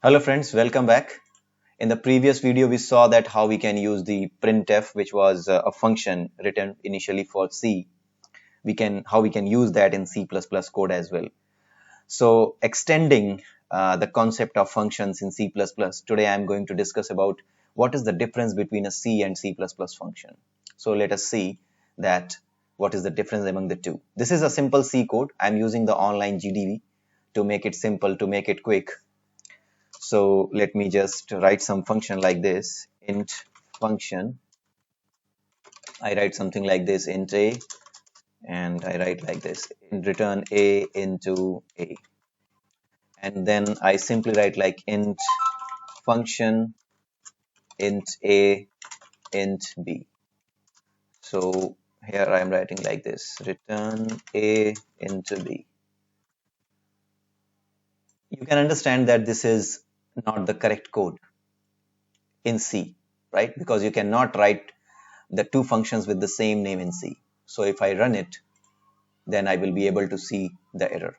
Hello friends, welcome back. In the previous video, we saw that how we can use the printf, which was a function written initially for C. How we can use that in C++ code as well. So extending the concept of functions in C++, today I'm going to discuss about what is the difference between a C and C++ function. So let us see that what is the difference among the two. This is a simple C code. I'm using the online GDB to make it simple, to make it quick. So let me just write some function like this, int function. I write something like this, int a, and I write like this, int return a into a. And then I simply write like int function, int a, int b. So here I am writing like this, return a into b. You can understand that this is not the correct code in C, right? Because you cannot write the two functions with the same name in C. So if I run it, then I will be able to see the error.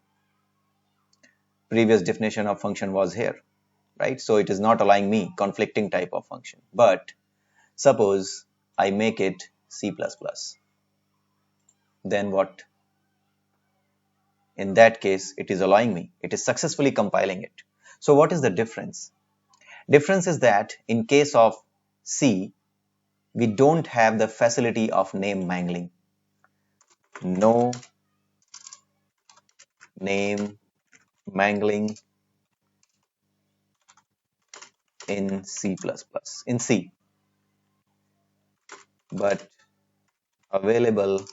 Previous definition of function was here, right? So it is not allowing me conflicting type of function. But suppose I make it C++, then what? In that case, it is allowing me. It is successfully compiling it. So what is the difference? Difference is that in case of C, we don't have the facility of name mangling. No name mangling in C++, in C, but available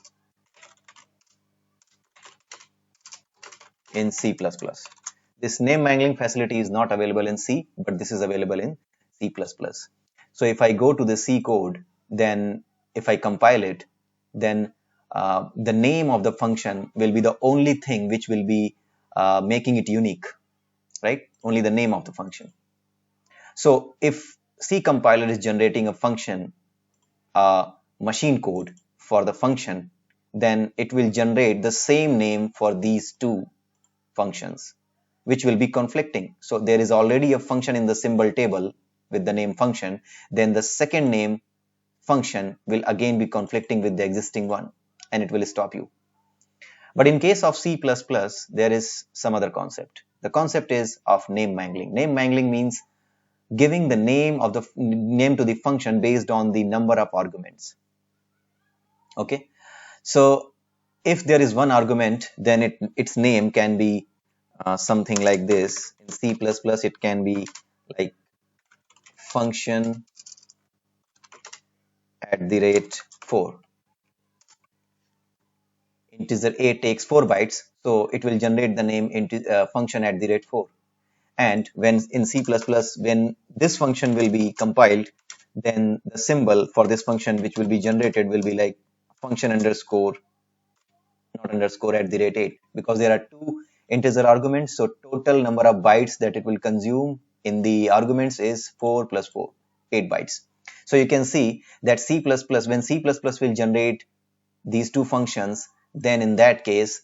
in C++. This name mangling facility is not available in C, but this is available in C++. So if I go to the C code, then if I compile it, then the name of the function will be the only thing which will be making it unique, right? Only the name of the function. So if C compiler is generating a function, machine code for the function, then it will generate the same name for these two functions, which will be conflicting. So there is already a function in the symbol table with the name function, then the second name function will again be conflicting with the existing one, and it will stop you. But in case of C++, there is some other concept. The concept is of name mangling. Name mangling means giving the name of the name to the function based on the number of arguments. Okay, so if there is one argument, then its name can be something like this. In C++, it can be like function @ 4. Integer a takes 4 bytes, so it will generate the name into function @ 4. And when in C++, when this function will be compiled, then the symbol for this function which will be generated will be like function underscore, not underscore @ 8, because there are two integer arguments. So total number of bytes that it will consume in the arguments is 4 plus 4, 8 bytes. So you can see that when C++ will generate these two functions, then in that case,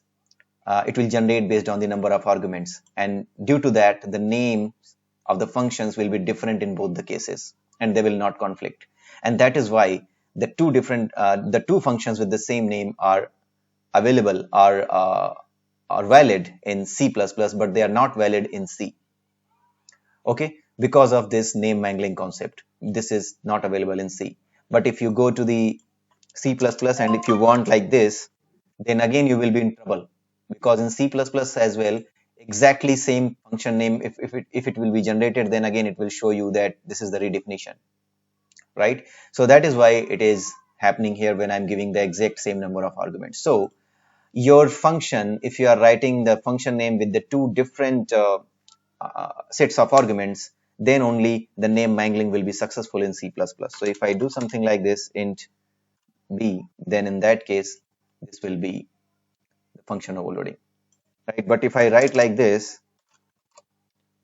it will generate based on the number of arguments. And due to that, the names of the functions will be different in both the cases, and they will not conflict. And that is why the two functions with the same name are available, are valid in C++, but they are not valid in C. Okay, because of this name mangling concept, this is not available in C. But if you go to the C++ and if you want like this, then again you will be in trouble, because in C++ as well, exactly same function name, if it will be generated, then again it will show you that this is the redefinition, right? So that is why it is happening here when I'm giving the exact same number of arguments. So your function, if you are writing the function name with the two different sets of arguments, then only the name mangling will be successful in C++. So if I do something like this, int b, then in that case, this will be the function overloading, right? But if I write like this,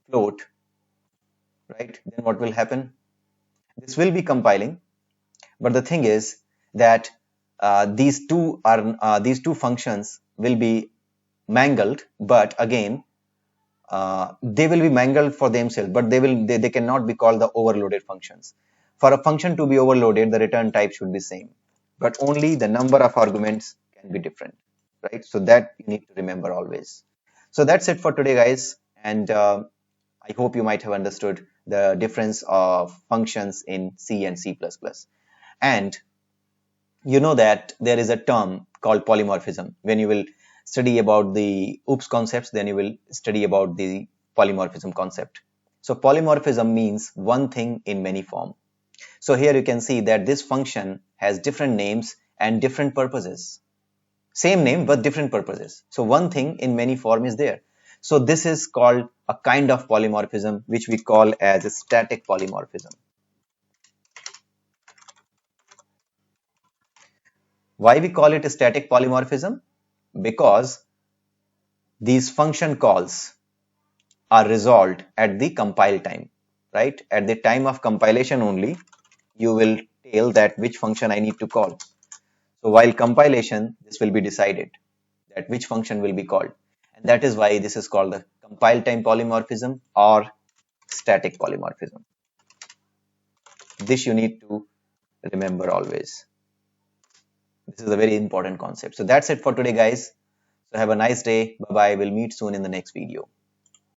float, right, then what will happen? This will be compiling, but the thing is that these two functions will be mangled, but again they will be mangled for themselves, but they cannot be called the overloaded functions. For a function to be overloaded, the return type should be same, but only the number of arguments can be different, right? So that you need to remember always. So that's it for today, guys, and I hope you might have understood the difference of functions in C and C++. And you know that there is a term called polymorphism. When you will study about the OOPS concepts, then you will study about the polymorphism concept. So polymorphism means one thing in many form. So here you can see that this function has different names and different purposes. Same name but different purposes. So one thing in many form is there. So this is called a kind of polymorphism, which we call as a static polymorphism. Why we call it a static polymorphism? Because these function calls are resolved at the compile time, right? At the time of compilation only, you will tell that which function I need to call. So while compilation, this will be decided that which function will be called. And that is why this is called the compile time polymorphism or static polymorphism. This you need to remember always. This is a very important concept. So that's it for today, guys. So have a nice day. Bye bye. We'll meet soon in the next video.